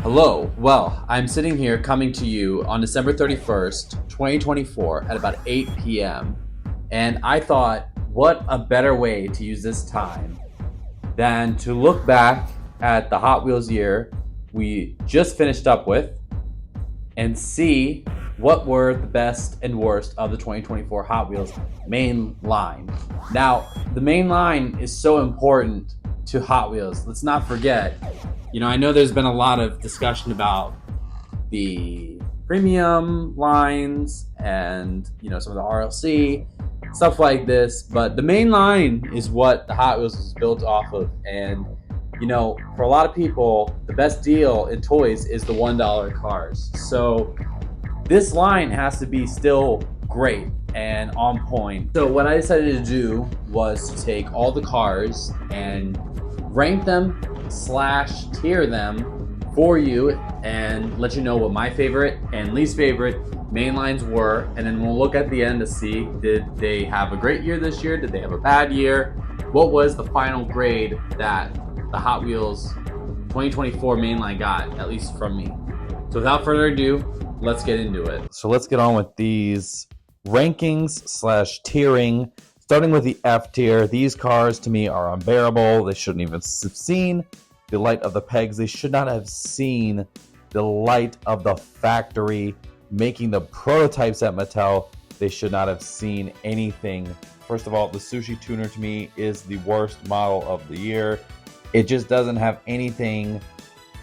Hello. Well, I'm sitting here coming to you on December 31st, 2024 at about 8 p.m. And I thought, what a better way to use this time than to look back at the Hot Wheels year we just finished up with and see what were the best and worst of the 2024 Hot Wheels main line. Now, the main line is so important to Hot Wheels. Let's not forget, I know there's been a lot of discussion about the premium lines and, some of the RLC, stuff like this, but the main line is what the Hot Wheels is built off of. And for a lot of people, the best deal in toys is the $1 cars. So this line has to be still great and on point. So what I decided to do was to take all the cars and rank them / tier them for you and let you know what my favorite and least favorite main lines were. And then we'll look at the end to see, did they have a great year this year? Did they have a bad year? What was the final grade that the Hot Wheels 2024 mainline got, at least from me? So without further ado, let's get into it. So let's get on with these rankings / tiering. Starting with the F tier, these cars to me are unbearable. They shouldn't even have seen the light of the pegs. They should not have seen the light of the factory making the prototypes at Mattel. They should not have seen anything. First of all, the Sushi Tuner to me is the worst model of the year. It just doesn't have anything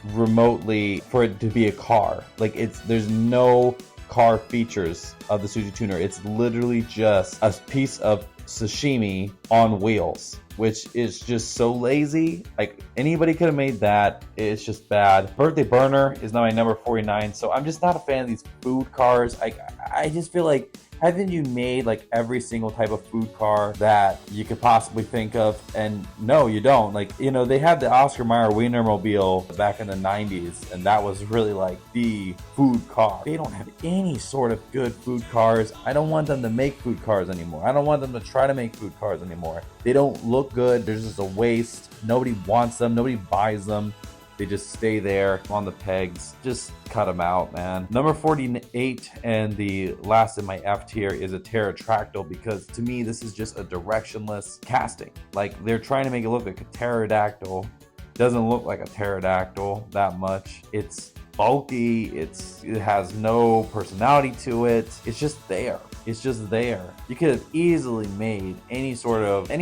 remotely for it to be a car. There's no car features of the Sushi Tuner. It's literally just a piece of sashimi on wheels, which is just so lazy. Anybody could have made that. It's just bad. Birthday Burner is now my number 49. So I'm just not a fan of these food cars. I just feel like, haven't you made every single type of food car that you could possibly think of? And no, you don't. They had the Oscar Mayer Wienermobile back in the 90s, and that was really the food car. They don't have any sort of good food cars. I don't want them to make food cars anymore. I don't want them to try to make food cars anymore. They don't look good. They're just a waste. Nobody wants them. Nobody buys them. They just stay there on the pegs. Just cut them out, man. Number 48 and the last in my F tier is a pterodactyl, because to me, this is just a directionless casting. They're trying to make it look like a pterodactyl. Doesn't look like a pterodactyl that much. It's bulky. It has no personality to it. It's just there. You could have easily made any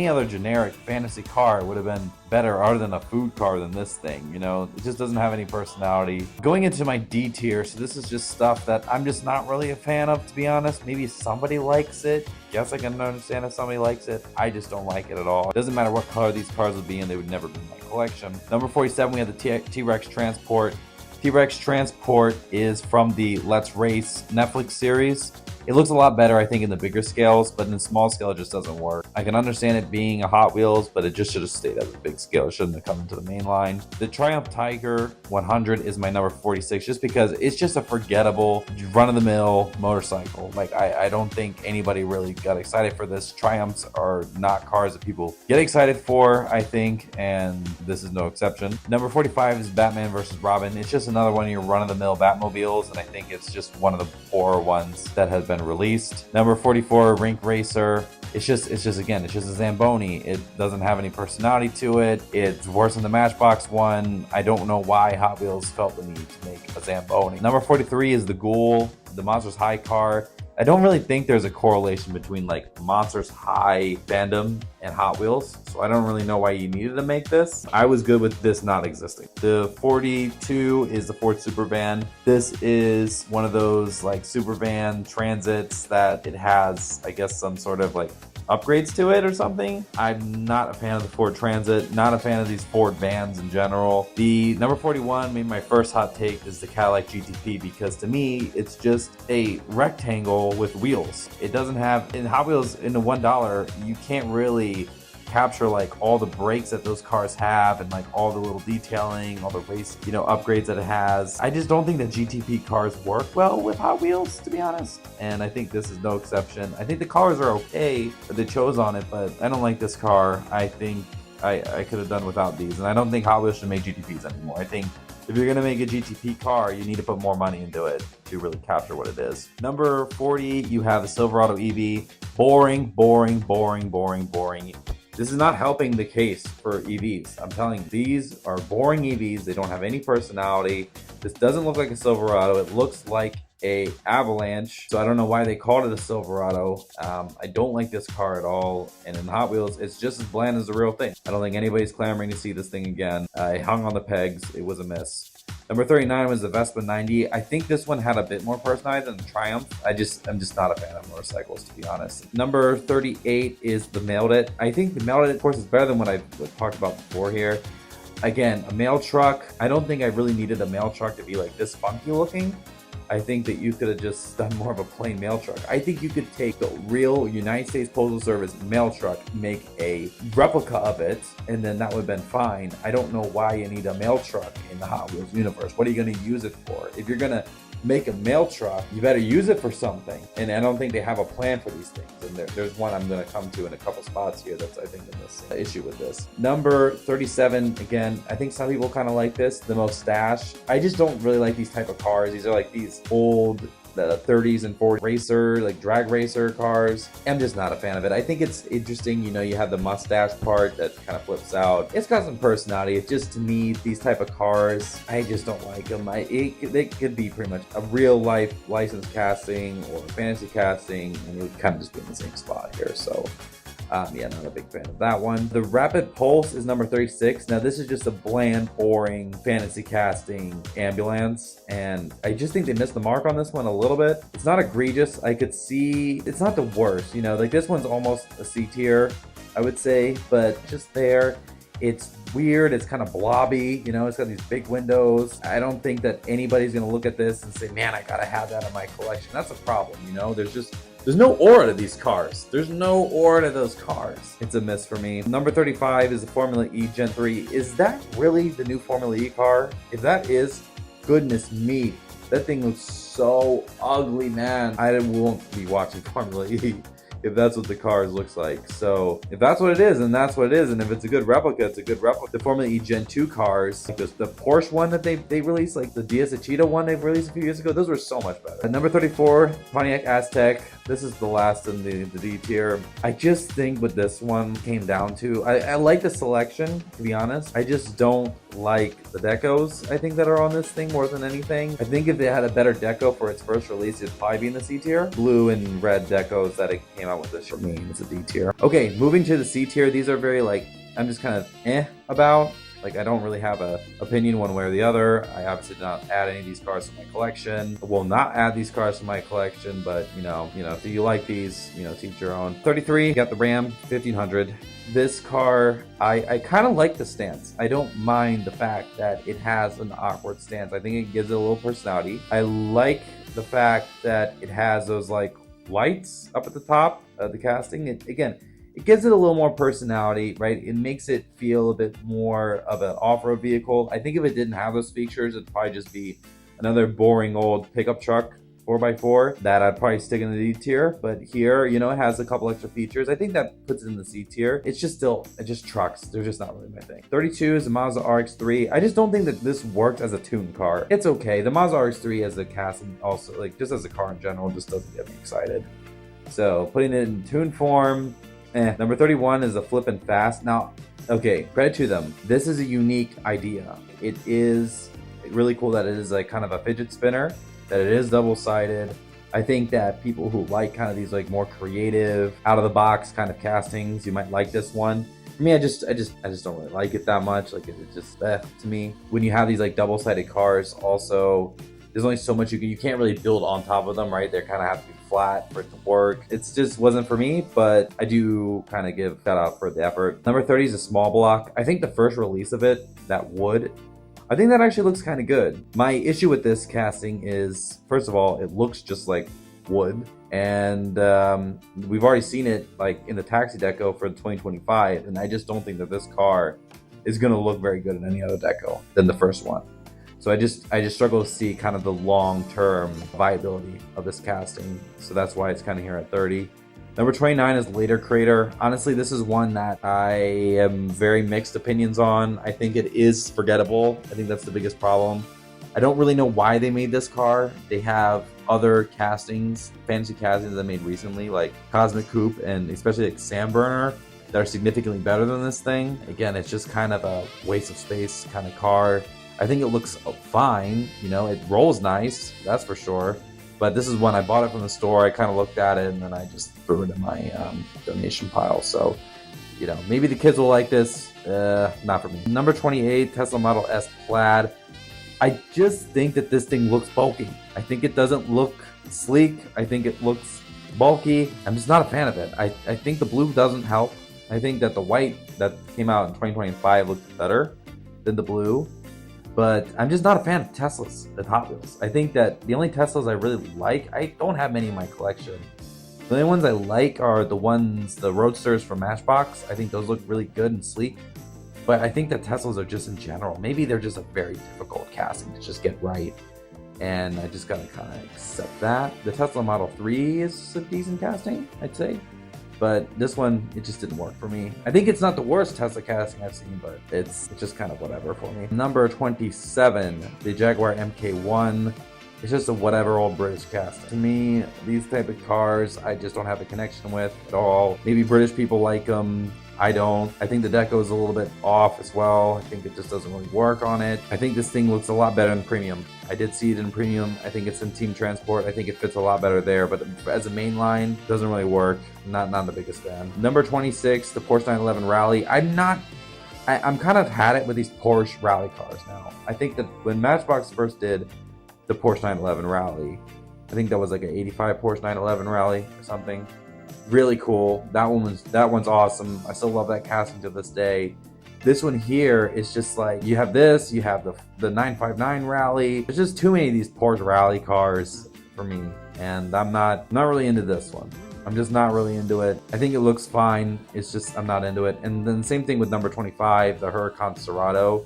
other generic fantasy car would have been better other than a food car than this thing. It just doesn't have any personality. Going into my D tier, so this is just stuff that I'm just not really a fan of, to be honest. Maybe somebody likes it. Guess I can understand if somebody likes it. I just don't like it at all. It doesn't matter what color these cars would be in, they would never be in my collection. Number 47, we have the T-Rex Transport. T-Rex Transport is from the Let's Race Netflix series. It looks a lot better, I think, in the bigger scales, but in the small scale, it just doesn't work. I can understand it being a Hot Wheels, but it just should have stayed at the big scale. It shouldn't have come into the main line. The Triumph Tiger 100 is my number 46, just because it's just a forgettable, run-of-the-mill motorcycle. I don't think anybody really got excited for this. Triumphs are not cars that people get excited for, I think, and this is no exception. Number 45 is Batman vs. Robin. It's just another one of your run-of-the-mill Batmobiles, and I think it's just one of the poorer ones that has been released. Number 44, Rink Racer. It's just a Zamboni. It doesn't have any personality to it. It's worse than the Matchbox one. I don't know why Hot Wheels felt the need to make a Zamboni. Number 43 is the Ghoul, the Monsters High car. I don't really think there's a correlation between Monsters High fandom and Hot Wheels, so I don't really know why you needed to make this. I was good with this not existing. The 42 is the Ford Supervan. This is one of those Supervan Transits that it has, I guess, some sort of upgrades to it or something. I'm not a fan of the Ford Transit, not a fan of these Ford vans in general. The number 41, maybe my first hot take, is the Cadillac GTP, because to me, it's just a rectangle with wheels. It doesn't have, in Hot Wheels, in the $1, you can't really capture like all the brakes that those cars have and like all the little detailing, all the race, upgrades that it has. I just don't think that GTP cars work well with Hot Wheels, to be honest. And I think this is no exception. I think the colors are okay that they chose on it, but I don't like this car. I think I could have done without these. And I don't think Hot Wheels should make GTPs anymore. I think If you're going to make a GTP car, you need to put more money into it to really capture what it is. Number 40, you have the Silverado EV. Boring, boring, boring, boring, boring. This is not helping the case for EVs. I'm telling you, these are boring EVs. They don't have any personality. This doesn't look like a Silverado. It looks like a Avalanche. So I don't know why they called it a Silverado. I don't like this car at all. And in Hot Wheels, it's just as bland as the real thing. I don't think anybody's clamoring to see this thing again. I hung on the pegs. It was a miss. Number 39 was the Vespa 90. I think this one had a bit more personality than the Triumph. I'm just not a fan of motorcycles, to be honest. Number 38 is the Mailed It. I think the Mailed It, of course, is better than what I've talked about before here. Again, a mail truck. I don't think I really needed a mail truck to be like this funky looking. I think that you could have just done more of a plain mail truck. I think you could take the real United States Postal Service mail truck, make a replica of it, and then that would have been fine. I don't know why you need a mail truck in the Hot Wheels universe. What are you going to use it for? If you're going to make a mail truck, you better use it for something. And I don't think they have a plan for these things. And there's one I'm going to come to in a couple spots here that's, I think, in this issue with this. Number 37, again, I think some people kind of like this, the Mustache. I just don't really like these type of cars. These are like these old the 30s and 40s racer, like drag racer cars. I'm just not a fan of it. I think it's interesting, you know, you have the mustache part that kind of flips out. It's got some personality. It's just, to me, these type of cars, I just don't like them. They could be pretty much a real life licensed casting or fantasy casting, and it would kind of just be in the same spot here. So yeah, not a big fan of that one. The Rapid Pulse is number 36. Now, this is just a bland, boring fantasy casting ambulance, and I just think they missed the mark on this one a little bit. It's not egregious. I could see it's not the worst, you know, like this one's almost a C tier, I would say, but just there. It's weird. It's kind of blobby, you know, it's got these big windows. I don't think that anybody's going to look at this and say, man, I got to have that in my collection. That's a problem, you know, there's no aura to these cars. There's no aura to those cars. It's a miss for me. Number 35 is the Formula E Gen 3. Is that really the new Formula E car? If that is, goodness me, that thing looks so ugly, man. I won't be watching Formula E if that's what the cars looks like. So if that's what it is, then that's what it is. And if it's a good replica, it's a good replica. The Formula E Gen 2 cars, like the Porsche one that they released, like the Dia Aceto one they released a few years ago, those were so much better. At number 34, Pontiac Aztek. This is the last in the D tier. I just think what this one came down to, I like the selection, to be honest. I just don't like the decos, I think, that are on this thing more than anything. I think if they had a better deco for its first release, it'd probably be in the C tier. Blue and red decos that it came out with this, for me, it's a D tier. Okay, moving to the C tier. These are very, like, I'm just kind of about. Like, I don't really have a opinion one way or the other. I obviously did not add any of these cars to my collection. I will not add these cars to my collection, but you know, if you like these, you know, to each your own. 33, got the Ram 1500. This car, I kind of like the stance. I don't mind the fact that it has an awkward stance. I think it gives it a little personality. I like the fact that it has those like lights up at the top of the casting. It gives it a little more personality, right? It makes it feel a bit more of an off-road vehicle. I think if it didn't have those features, it'd probably just be another boring old pickup truck 4x4 that I'd probably stick in the D tier. But here, you know, it has a couple extra features. I think that puts it in the C tier. It's just trucks. They're just not really my thing. 32 is the Mazda RX-3. I just don't think that this works as a tuned car. It's okay. The Mazda RX-3 as a casting, also, like, just as a car in general, just doesn't get me excited. So putting it in tuned form, Number 31 is the Flippin' Fast. Now, okay, credit to them. This is a unique idea. It is really cool that it is like kind of a fidget spinner, that it is double-sided. I think that people who like kind of these like more creative, out-of-the-box kind of castings, you might like this one. For me, I just don't really like it that much. Like, it's just to me. When you have these like double-sided cars, also, there's only so much you can't really build on top of them, right? They kind of have to be flat for it to work. It just wasn't for me, but I do kind of give shout out for the effort. Number 30 is a small block. I think the first release of it, that wood, I think that actually looks kind of good. My issue with this casting is, first of all, it looks just like wood, and we've already seen it like in the Taxi deco for 2025, and I just don't think that this car is going to look very good in any other deco than the first one. So I just struggle to see kind of the long-term viability of this casting. So that's why it's kind of here at 30. Number 29 is Later Crater. Honestly, this is one that I am very mixed opinions on. I think it is forgettable. I think that's the biggest problem. I don't really know why they made this car. They have other castings, fantasy castings they made recently, like Cosmic Coupe and especially like Sandburner, that are significantly better than this thing. Again, it's just kind of a waste of space kind of car. I think it looks fine. You know, it rolls nice, that's for sure. But this is one I bought it from the store. I kind of looked at it and then I just threw it in my donation pile. So, you know, maybe the kids will like this. Not for me. Number 28, Tesla Model S Plaid. I just think that this thing looks bulky. I think it doesn't look sleek. I think it looks bulky. I'm just not a fan of it. I think the blue doesn't help. I think that the white that came out in 2025 looks better than the blue. But I'm just not a fan of Teslas at Hot Wheels. I think that the only Teslas I really like, I don't have many in my collection. The only ones I like are the Roadsters from Matchbox. I think those look really good and sleek. But I think that Teslas are just in general, maybe they're just a very difficult casting to just get right. And I just gotta kind of accept that. The Tesla Model 3 is a decent casting, I'd say. But this one, it just didn't work for me. I think it's not the worst Tesla casting I've seen, but it's just kind of whatever for me. Number 27, the Jaguar MK1. It's just a whatever old British casting. To me, these type of cars, I just don't have a connection with at all. Maybe British people like them. I don't. I think the deco is a little bit off as well. I think it just doesn't really work on it. I think this thing looks a lot better in premium. I did see it in premium. I think it's in Team Transport. I think it fits a lot better there, but as a main line, doesn't really work. Not the biggest fan. Number 26, the Porsche 911 Rally. I'm kind of had it with these Porsche rally cars now. I think that when Matchbox first did the Porsche 911 Rally, I think that was like an 85 Porsche 911 Rally or something. Really cool. That one's awesome. I still love that casting to this day. This one here is just like, you have this, you have the 959 Rally. There's just too many of these Porsche rally cars for me, and I'm not really into this one. I'm just not really into it. I think it looks fine. It's just I'm not into it. And then same thing with number 25, the Huracan Serato.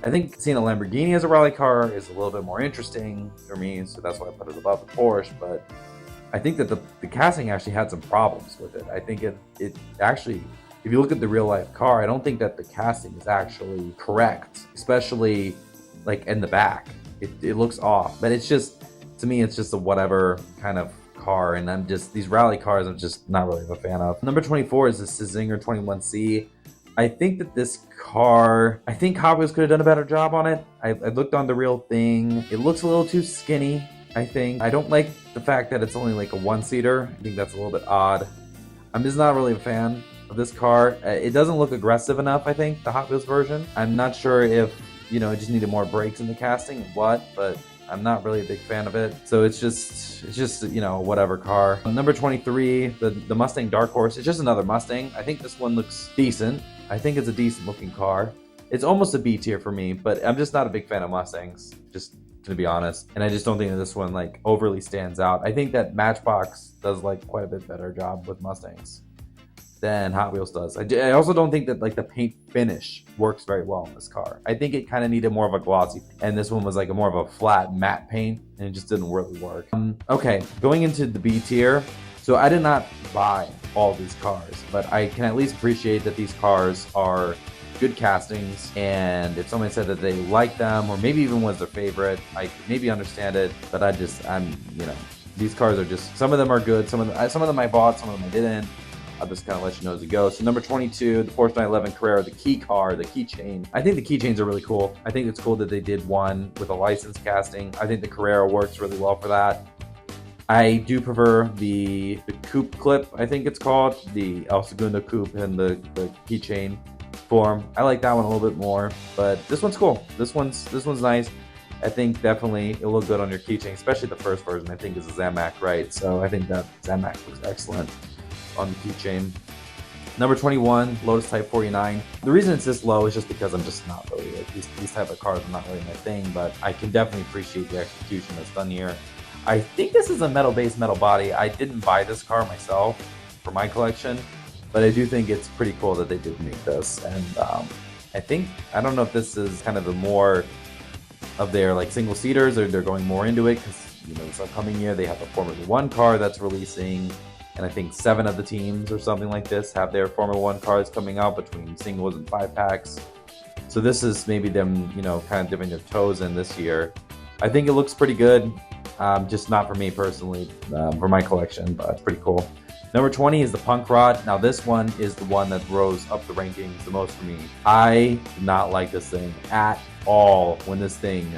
I think seeing a Lamborghini as a rally car is a little bit more interesting for me, so that's why I put it above the Porsche. But I think that the casting actually had some problems with it. I think it actually, if you look at the real life car, I don't think that the casting is actually correct, especially like in the back. It looks off, but it's just, to me, it's just a whatever kind of car, and these rally cars I'm just not really a fan of. Number 24 is the Cizinger 21C. I think that this car, I think Hot Wheels could have done a better job on it. I looked on the real thing. It looks a little too skinny, I think. I don't like the fact that it's only like a one-seater. I think that's a little bit odd. I'm just not really a fan of this car. It doesn't look aggressive enough, I think, the Hot Wheels version. I'm not sure if, it just needed more brakes in the casting or what, but I'm not really a big fan of it. So it's just whatever car. Number 23, the Mustang Dark Horse. It's just another Mustang. I think this one looks decent. I think it's a decent looking car. It's almost a B tier for me, but I'm just not a big fan of Mustangs, just to be honest. And I just don't think that this one like overly stands out. I think that Matchbox does like quite a bit better job with Mustangs than Hot Wheels does. I also don't think that like the paint finish works very well in this car. I think it kind of needed more of a glossy, and this one was like more of a flat matte paint, and it just didn't really work. Okay, going into the B tier. So I did not buy all these cars, but I can at least appreciate that these cars are good castings, and if someone said that they liked them or maybe even was their favorite, I could maybe understand it, but these cars are just, some of them are good, some of them I bought, some of them I didn't. I'll just kind of let you know as it goes. So number 22, the Porsche 911 Carrera, the key car, the keychain. I think the keychains are really cool. I think it's cool that they did one with a license casting. I think the Carrera works really well for that. I do prefer the coupe clip, I think it's called, the El Segundo coupe and the keychain form. I like that one a little bit more, but this one's cool. This one's nice. I think definitely it'll look good on your keychain, especially the first version. I think is a Zamac, right? So I think that Zamac looks excellent on the keychain. Number 21, Lotus Type 49. The reason it's this low is just because I'm just not really like these type of cars are not really my thing, but I can definitely appreciate the execution that's done here. I think this is a metal base, metal body. I didn't buy this car myself for my collection, but I do think it's pretty cool that they did make this. And I don't know if this is kind of the more of their like single seaters, or they're going more into it because this upcoming year they have a Formula One car that's releasing. and I think 7 of the teams or something like this have their Formula One cars coming out between singles and 5-packs. So this is maybe them, kind of dipping their toes in this year. I think it looks pretty good, just not for me personally, for my collection, but it's pretty cool. Number 20 is the Punk Rod. Now this one is the one that rose up the rankings the most for me. I did not like this thing at all when this thing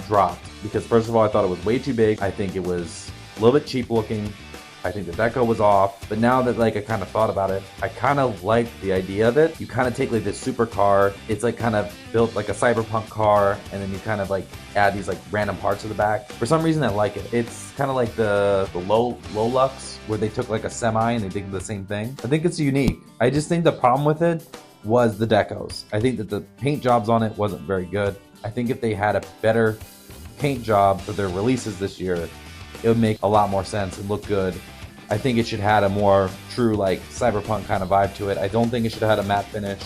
dropped, because first of all, I thought it was way too big. I think it was a little bit cheap looking. I think the deco was off, but now that I kind of thought about it, I kind of like the idea of it. You kind of take this supercar, it's kind of built like a cyberpunk car, and then you kind of add these random parts to the back. For some reason, I like it. It's kind of like the Lolux, where they took a semi and they did the same thing. I think it's unique. I just think the problem with it was the decos. I think that the paint jobs on it wasn't very good. I think if they had a better paint job for their releases this year, it would make a lot more sense and look good. I think it should have had a more true cyberpunk kind of vibe to it. I don't think it should have had a matte finish.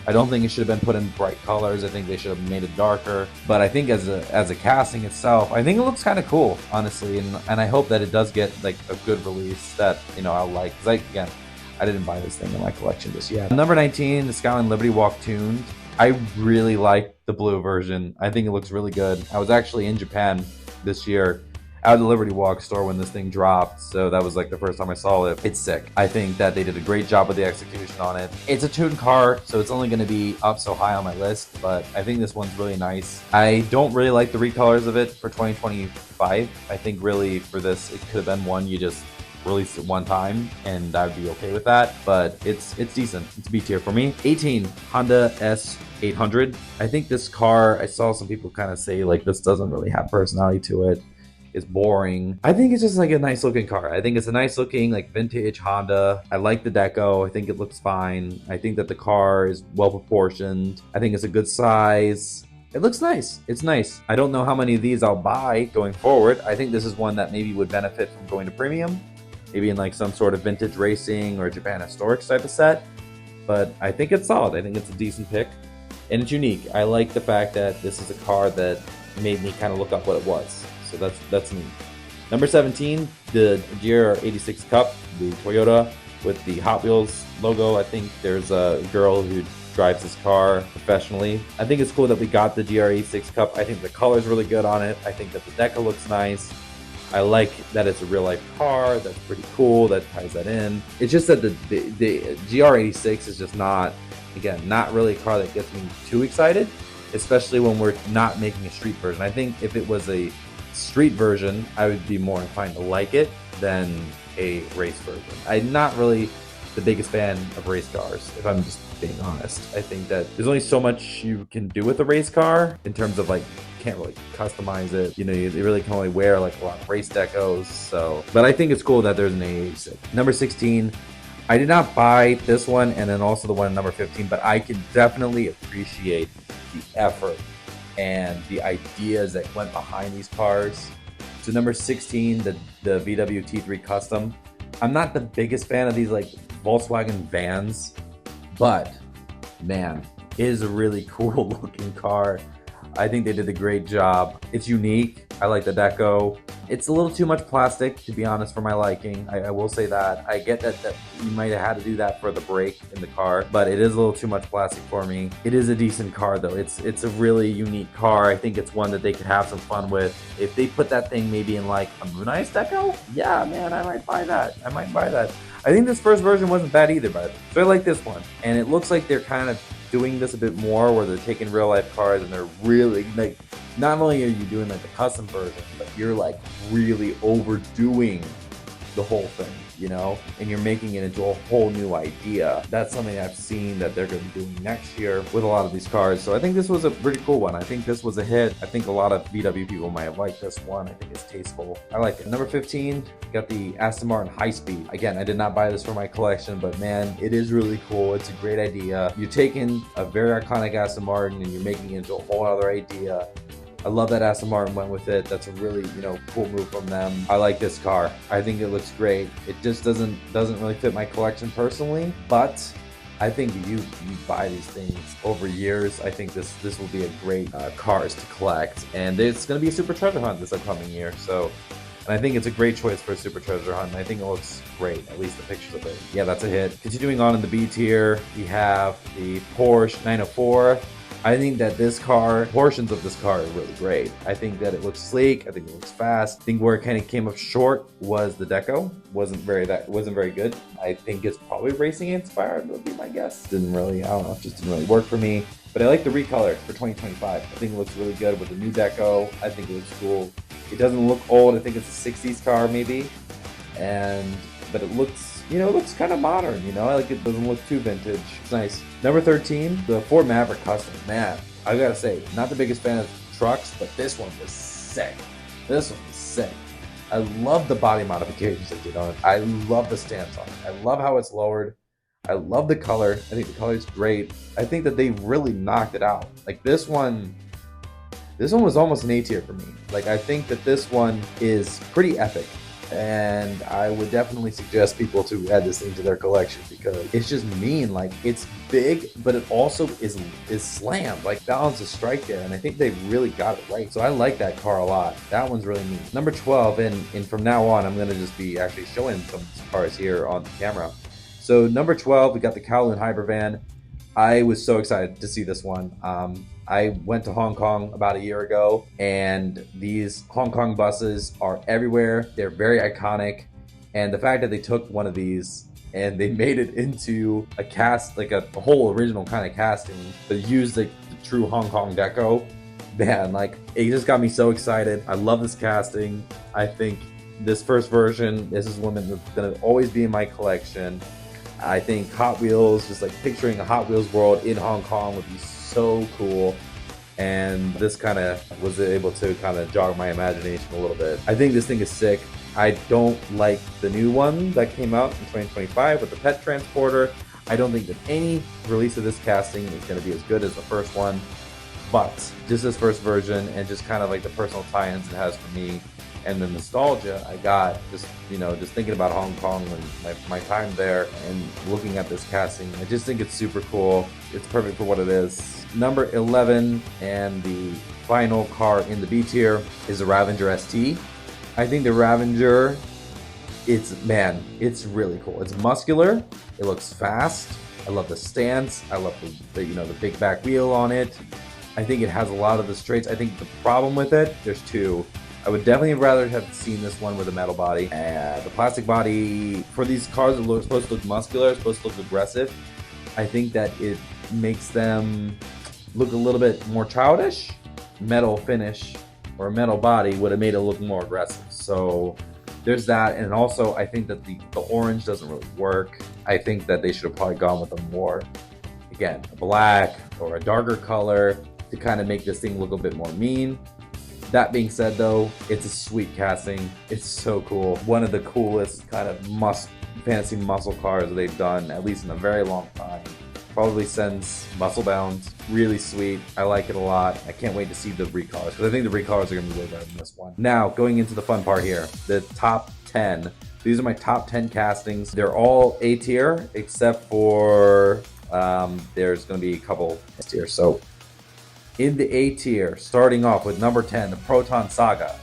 I don't think it should have been put in bright colors. I think they should have made it darker. But I think as a casting itself, I think it looks kind of cool, honestly. And I hope that it does get a good release that I'll like. Because again, I didn't buy this thing in my collection just yet. Number 19, the Skyline Liberty Walk tuned. I really like the blue version. I think it looks really good. I was actually in Japan this year at the Liberty Walk store when this thing dropped, so that was the first time I saw it. It's sick. I think that they did a great job with the execution on it. It's a tuned car, so it's only going to be up so high on my list, but I think this one's really nice. I don't really like the recolors of it for 2025. I think really for this, it could have been one you just released it one time, and I would be okay with that, but it's decent. It's B tier for me. 18, Honda S800. I think this car, I saw some people kind of say this doesn't really have personality to it. It's boring. I think it's just a nice looking car. I think it's a nice looking vintage Honda. I like the deco. I think it looks fine. I think that the car is well proportioned. I think it's a good size. It looks nice. It's nice. I don't know how many of these I'll buy going forward. I think this is one that maybe would benefit from going to premium, maybe in some sort of vintage racing or Japan Historics type of set. But I think it's solid. I think it's a decent pick, and it's unique. I like the fact that this is a car that made me kind of look up what it was. So that's neat. Number 17, the GR86 Cup, the Toyota with the Hot Wheels logo. I think there's a girl who drives this car professionally. I think it's cool that we got the GR86 Cup. I think the color's really good on it. I think that the deco looks nice. I like that it's a real life car. That's pretty cool. That ties that in. It's just that the GR86 is just not really a car that gets me too excited, especially when we're not making a street version. I think if it was a street version, I would be more inclined to like it than a race version. I'm not really the biggest fan of race cars, if I'm just being honest. I think that there's only so much you can do with a race car in terms of can't really customize it. You really can only wear a lot of race decos. So, but I think it's cool that there's an A86. Number 16, I did not buy this one, and then also the one number 15, but I can definitely appreciate the effort and the ideas that went behind these cars. So number 16, the VW T3 Custom. I'm not the biggest fan of these Volkswagen vans, but man, it is a really cool looking car. I think they did a great job. It's unique. I like the deco. It's a little too much plastic, to be honest, for my liking. I will say that. I get that you might have had to do that for the brake in the car, but it is a little too much plastic for me. It is a decent car, though. It's a really unique car. I think it's one that they could have some fun with. If they put that thing maybe in a Moon Ice deco, yeah, man, I might buy that. I think this first version wasn't bad either, so I like this one. And it looks like they're kind of doing this a bit more, where they're taking real life cars and they're really not only are you doing the custom version, but you're really overdoing the whole thing, and you're making it into a whole new idea. That's something I've seen that they're going to be doing next year with a lot of these cars. So I think this was a pretty cool one. I think this was a hit. I think a lot of VW people might have liked this one. I think it's tasteful. I like it. Number 15, got the Aston Martin High Speed. Again, I did not buy this for my collection, but man, it is really cool. It's a great idea. You're taking a very iconic Aston Martin and you're making it into a whole other idea. I love that Aston Martin went with it. That's a really, cool move from them. I like this car. I think it looks great. It just doesn't really fit my collection personally, but I think you buy these things over years. I think this will be a great cars to collect, and it's going to be a super treasure hunt this upcoming year. So And I think it's a great choice for a super treasure hunt. And I think it looks great, at least the pictures of it. Yeah, that's a hit. Continuing on in the B tier, we have the Porsche 904. I think that this car, portions of this car are really great. I think that it looks sleek. I think it looks fast. I think where it kind of came up short was the deco. Wasn't very good. I think it's probably racing inspired, would be my guess. Didn't really, I don't know, it just didn't really work for me. But I like the recolor for 2025. I think it looks really good with the new deco. I think it looks cool. It doesn't look old. I think it's a 60s car maybe. But it looks, it looks kind of modern, like it doesn't look too vintage. It's nice. Number 13, the Ford Maverick Custom. Man, I gotta say, not the biggest fan of trucks, but this one was sick. I love the body modifications they did on it. I love the stance on it. I love how it's lowered. I love the color. I think the color is great. I think that they really knocked it out. Like this one was almost an A tier for me. Like I think that this one is pretty epic. And I would definitely suggest people to add this thing to their collection because it's just mean. Like it's big, but it also is slammed. Like balance a strike there, and I think they really got it right. So I like that car a lot. That one's really neat. Number 12, and from now on, I'm gonna just be actually showing some cars here on the camera. So number 12, we got the Kowloon Hypervan. I was so excited to see this one. I went to Hong Kong about a year ago, and these Hong Kong buses are everywhere. They're very iconic, and the fact that they took one of these and they made it into a cast, like a whole original kind of casting, but used like the true Hong Kong deco, man, like it just got me so excited. I love this casting. I think this first version, this is one that's gonna always be in my collection. I think Hot Wheels, just like picturing a Hot Wheels world in Hong Kong would be so cool. And this kind of was able to kind of jog my imagination a little bit. I think this thing is sick. I don't like the new one that came out in 2025 with the pet transporter. I don't think that any release of this casting is going to be as good as the first one. But just this first version and just kind of like the personal tie-ins it has for me and the nostalgia I got just thinking about Hong Kong and my time there and looking at this casting, I just think it's super cool. It's perfect for what it is. Number 11 and the final car in the B tier is the Ravenger ST. I think the Ravenger, it's really cool. It's muscular. It looks fast. I love the stance. I love the big back wheel on it. I think it has a lot of the traits. I think the problem with it, there's two. I would definitely rather have seen this one with a metal body. The plastic body for these cars are supposed to look muscular, supposed to look aggressive. I think that it makes them look a little bit more childish. Metal finish or a metal body would have made it look more aggressive. So there's that. And also I think that the orange doesn't really work. I think that they should have probably gone with a more, again, a black or a darker color to kind of make this thing look a bit more mean. That being said though, it's a sweet casting. It's so cool. One of the coolest kind of fantasy muscle cars they've done, at least in a very long time. Probably since Muscle Bound. Really sweet. I like it a lot. I can't wait to see the recolors because I think the recolors are going to be way better than this one. Now, going into the fun part here, the top 10. These are my top 10 castings. They're all A tier except for there's going to be a couple S tier. So in the A tier, starting off with number 10, the Proton Saga.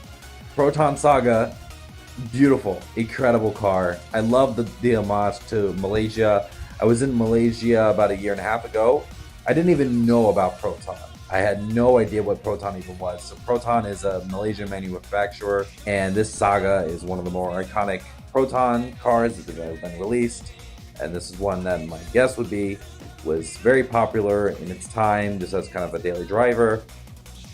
Proton Saga, beautiful, incredible car. I love the homage to Malaysia. I was in Malaysia about a year and a half ago. I didn't even know about Proton. I had no idea what Proton even was. So Proton is a Malaysian manufacturer, and this Saga is one of the more iconic Proton cars that have been released. And this is one that my guess would be was very popular in its time, just as kind of a daily driver.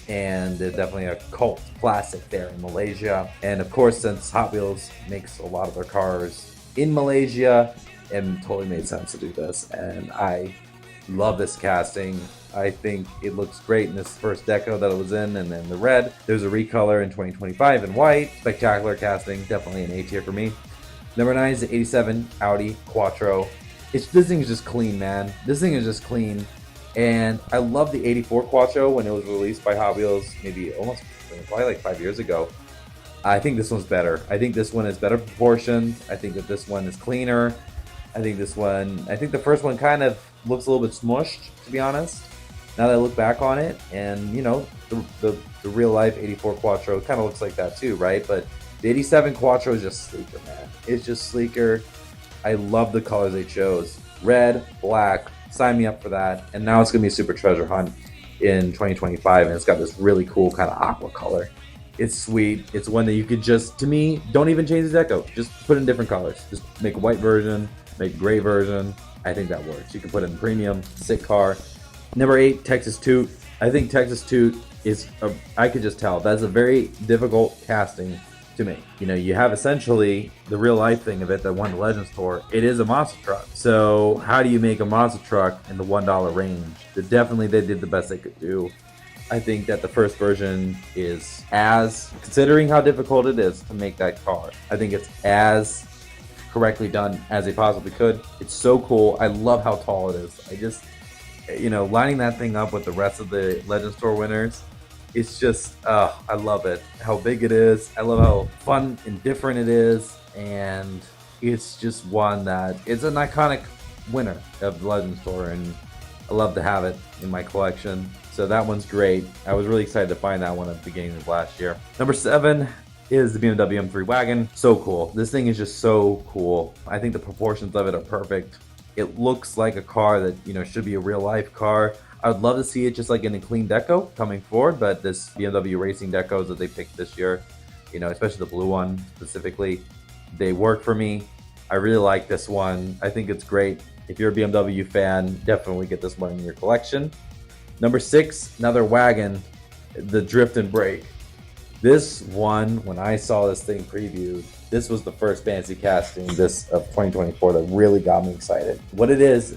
And they're definitely a cult classic there in Malaysia. And of course, since Hot Wheels makes a lot of their cars in Malaysia, it totally made sense to do this. And I love this casting. I think it looks great in this first deco that it was in, and then the red. There's a recolor in 2025 in white. Spectacular casting, definitely an A tier for me. Number 9 is the 87 Audi Quattro. This thing is just clean, man. This thing is just clean. And I love the 84 Quattro when it was released by Hot Wheels, probably like 5 years ago. I think this one's better. I think this one is better proportioned. I think that this one is cleaner. I think the first one kind of looks a little bit smushed, to be honest, now that I look back on it. And, the real life 84 Quattro kind of looks like that too, right? But The 87 Quattro is just sleeker, man. It's just sleeker. I love the colors they chose. Red, black, sign me up for that. And now it's going to be a super treasure hunt in 2025, and it's got this really cool kind of aqua color. It's sweet. It's one that you could just, to me, don't even change the deco. Just put in different colors. Just make a white version, make a gray version. I think that works. You can put it in premium, sick car. Number 8, Texas Toot. I think Texas Toot is, I could just tell, that's a very difficult casting to make. You know, you have essentially the real life thing of it that won the Legends Tour. It is a monster truck. So how do you make a monster truck in the $1 range? Definitely they did the best they could do. I think that the first version is considering how difficult it is to make that car, I think it's as correctly done as they possibly could. It's so cool. I love how tall it is. I just, you know, lining that thing up with the rest of the Legends Tour winners, it's just, I love it. How big it is. I love how fun and different it is. And it's just one that it's an iconic winner of the Legends Tour, and I love to have it in my collection. So that one's great. I was really excited to find that one at the beginning of last year. Number 7 is the BMW M3 wagon. So cool. This thing is just so cool. I think the proportions of it are perfect. It looks like a car that, you know, should be a real life car. I would love to see it just like in a clean deco coming forward, but this BMW racing decos that they picked this year, you know, especially the blue one specifically, they work for me. I really like this one. I think it's great. If you're a BMW fan, definitely get this one in your collection. Number 6, another wagon, the Drift and Brake. This one, when I saw this thing previewed, this was the first fancy casting this of 2024 that really got me excited. What it is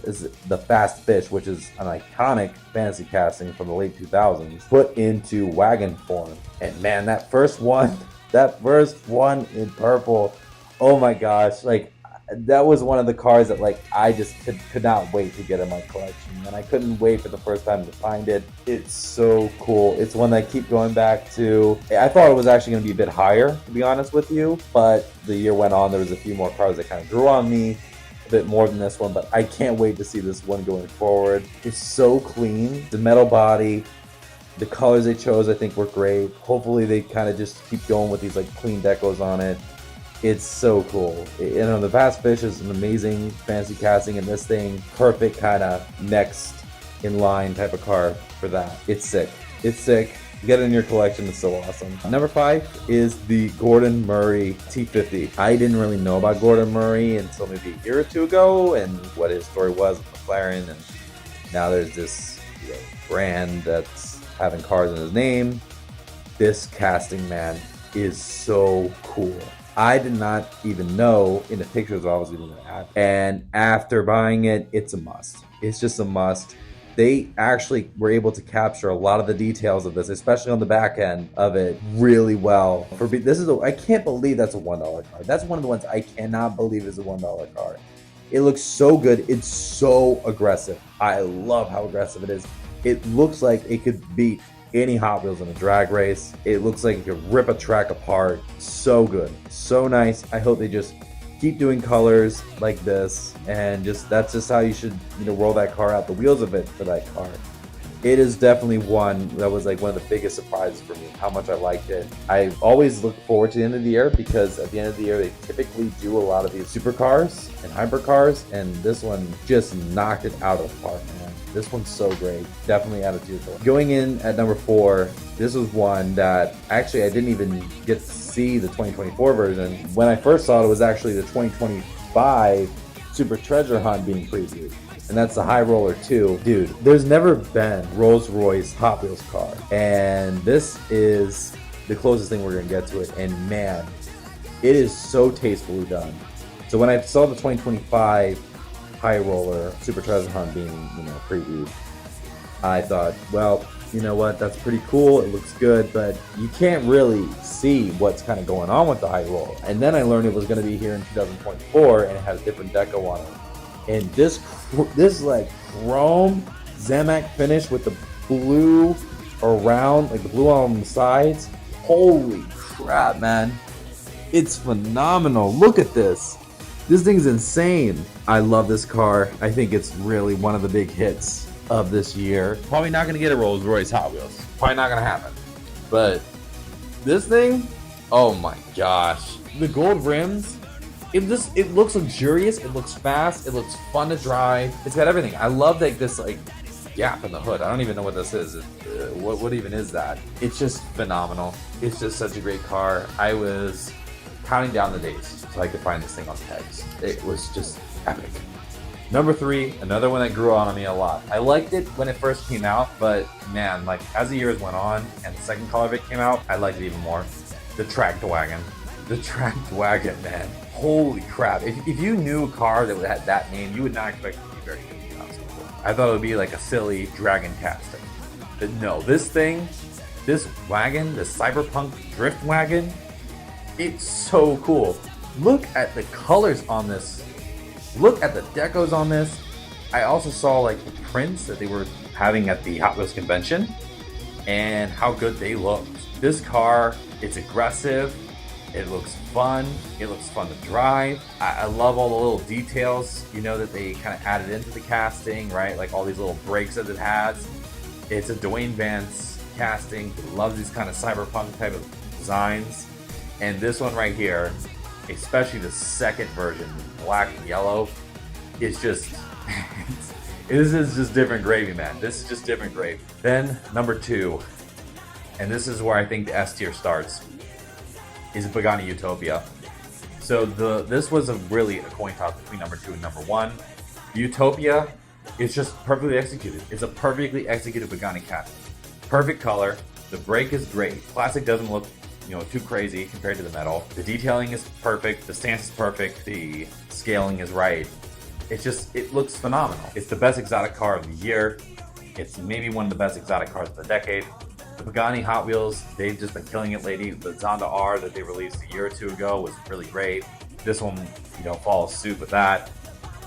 the Fast Fish, which is an iconic fantasy casting from the late 2000s, put into wagon form. And man, that first one in purple, oh my gosh, like that was one of the cars that like I just could not wait to get in my collection, and I couldn't wait for the first time to find it. It's so cool. It's one that I keep going back to. I thought it was actually going to be a bit higher, to be honest with you, but the year went on. There was a few more cars that kind of grew on me a bit more than this one, but I can't wait to see this one going forward. It's so clean. The metal body, the colors they chose I think were great. Hopefully they kind of just keep going with these like clean decos on it. It's so cool. You know, the Fast Fish is an amazing fancy casting, and this thing, perfect kind of next in line type of car for that. It's sick. It's sick. Get it in your collection. It's so awesome. Number 5 is the Gordon Murray T50. I didn't really know about Gordon Murray until maybe a year or two ago, and what his story was with McLaren, and now there's this brand that's having cars in his name. This casting, man, is so cool. I did not even know in the pictures I was going to add. And after buying it, it's a must. It's just a must. They actually were able to capture a lot of the details of this, especially on the back end of it, really well. I can't believe that's a $1 car. That's one of the ones I cannot believe is a $1 car. It looks so good. It's so aggressive. I love how aggressive it is. It looks like it could beat any Hot Wheels in a drag race. It looks like it could rip a track apart. So good, so nice. I hope they just keep doing colors like this, and that's just how you should, you know, roll that car out, the wheels of it for that car. It is definitely one that was like one of the biggest surprises for me, how much I liked it. I always look forward to the end of the year, because at the end of the year they typically do a lot of these supercars and hypercars, and this one just knocked it out of the park, man. This one's so great. Definitely added to it. Going in at number 4, this was one that actually I didn't even get to see the 2024 version. When I first saw it, it was actually the 2025 Super Treasure Hunt being previewed. And that's the High Roller 2. Dude, there's never been Rolls-Royce Hot Wheels car. And this is the closest thing we're going to get to it. And man, it is so tastefully done. So when I saw the 2025 High Roller Super Treasure Hunt being, you know, previewed, I thought, well, you know what, that's pretty cool. It looks good, but you can't really see what's kind of going on with the High Roller. And then I learned it was going to be here in 2024, and it has a different deco on it. And this like chrome Zamac finish with the blue around, like the blue on the sides. Holy crap, man. It's phenomenal. Look at this. This thing's insane. I love this car. I think it's really one of the big hits of this year. Probably not going to get a Rolls-Royce Hot Wheels. Probably not going to happen. But this thing, Oh my gosh. The gold rims, it looks luxurious, it looks fast, it looks fun to drive. It's got everything. I love like this like gap in the hood. I don't even know what this is. What even is that? It's just phenomenal. It's just such a great car. I was counting down the days so I could find this thing on pegs. It was just epic. Number 3, another one that grew on me a lot. I liked it when it first came out, but man, like as the years went on and the second color of it came out, I liked it even more. The Tracked Wagon. The Tracked Wagon, man. Holy crap. If you knew a car that had that name, you would not expect it to be very good, to be honest with you. I thought it would be like a silly dragon casting. But no, this thing, this wagon, the Cyberpunk Drift Wagon, it's so cool. Look at the colors on this. Look at the decos on this. I also saw like the prints that they were having at the Hot Wheels convention and how good they looked. This car, it's aggressive. It looks fun. It looks fun to drive. I love all the little details, you know, that they kind of added into the casting, right? Like all these little brakes that it has. It's a Dwayne Vance casting. He loves these kind of cyberpunk type of designs. And this one right here, especially the second version, black and yellow, it's just, this is just different gravy, man. This is just different gravy. Then number 2, and this is where I think the S tier starts, is Pagani Utopia. So this was really a coin toss between number 2 and number 1. Utopia is just perfectly executed. It's a perfectly executed Pagani casting. Perfect color. The brake is great. Plastic doesn't look, you know, too crazy compared to the metal. The detailing is perfect. The stance is perfect. The scaling is right. It looks phenomenal. It's the best exotic car of the year. It's maybe one of the best exotic cars of the decade. The Pagani Hot Wheels, they've just been killing it lately. The Zonda R that they released a year or 2 ago was really great. This one, you know, follows suit with that.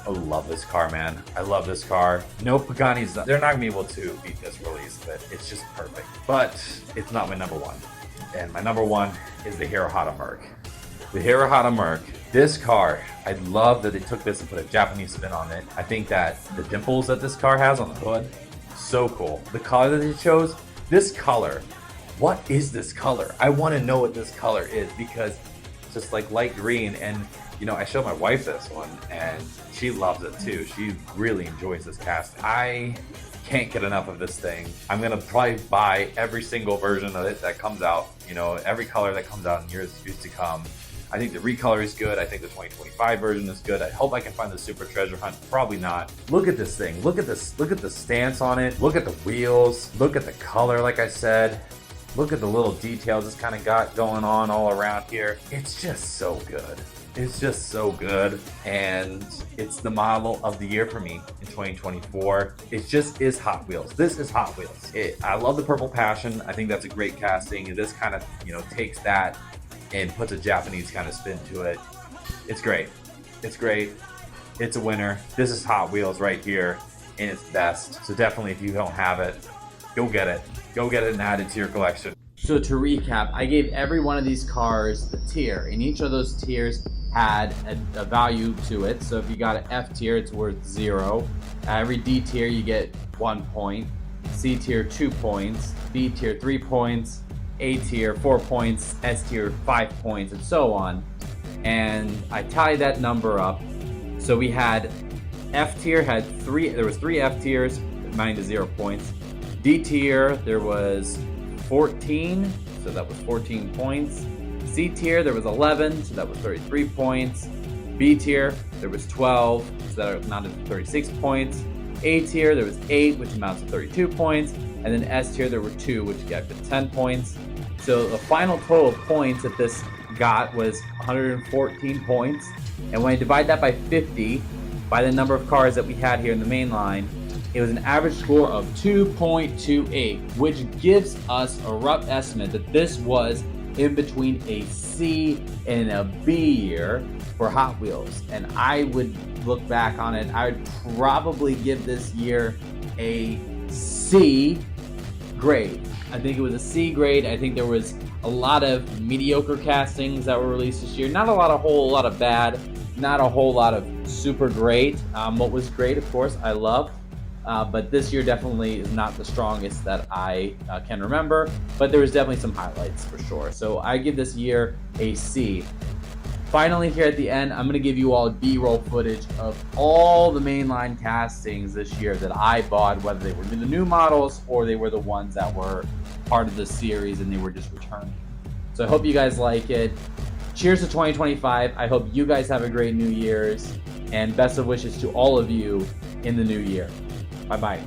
I love this car, man. I love this car. No Paganis, they're not gonna be able to beat this release, but it's just perfect. But it's not my number 1. And my number 1 is the Hirohata Merc. The Hirohata Merc. This car, I love that they took this and put a Japanese spin on it. I think that the dimples that this car has on the hood, so cool. The color that they chose, this color, what is this color? I want to know what this color is because it's just like light green. And you know, I showed my wife this one and she loves it too. She really enjoys this casting. I can't get enough of this thing. I'm gonna probably buy every single version of it that comes out, you know, every color that comes out in years to come. I think the recolor is good. I think the 2025 version is good. I hope I can find the Super Treasure Hunt. Probably not. Look at this thing. Look at this. Look at the stance on it. Look at the wheels. Look at the color, like I said. Look at the little details it's kind of got going on all around here. It's just so good. It's just so good. And it's the model of the year for me in 2024. It just is Hot Wheels. This is Hot Wheels. I love the Purple Passion. I think that's a great casting. And this kind of, you know, takes that and puts a Japanese kind of spin to it. It's great. It's great. It's a winner. This is Hot Wheels right here in its best. So definitely, if you don't have it, go get it. Go get it and add it to your collection. So to recap, I gave every one of these cars a tier, and each of those tiers had a value to it. So if you got an F tier, it's worth 0. Every D tier, you get 1 point. C tier, 2 points. B tier, 3 points. A tier, 4 points. S tier, 5 points, and so on. And I tallied that number up. So we had F tier had 3. There was 3 F tiers, amounting to 0 points. D tier, there was 14, so that was 14 points. C tier, there was 11, so that was 33 points. B tier, there was 12, so that amounted to 36 points. A tier, there was 8, which amounts to 32 points. And then S tier, there were 2, which got to 10 points. So the final total of points that this got was 114 points. And when I divide that by 50, by the number of cars that we had here in the main line, it was an average score of 2.28, which gives us a rough estimate that this was in between a C and a B year for Hot Wheels. And I would look back on it, I would probably give this year a C grade. I think it was a C grade. I think there was a lot of mediocre castings that were released this year. Not a whole lot of bad, not a whole lot of super great. What was great, of course, I love but this year definitely is not the strongest that I can remember, but there was definitely some highlights for sure. So I give this year a C. Finally, here at the end, I'm going to give you all B-roll footage of all the mainline castings this year that I bought, whether they were the new models or they were the ones that were part of the series and they were just returning. So I hope you guys like it. Cheers to 2025. I hope you guys have a great New Year's, and best of wishes to all of you in the new year. Bye-bye.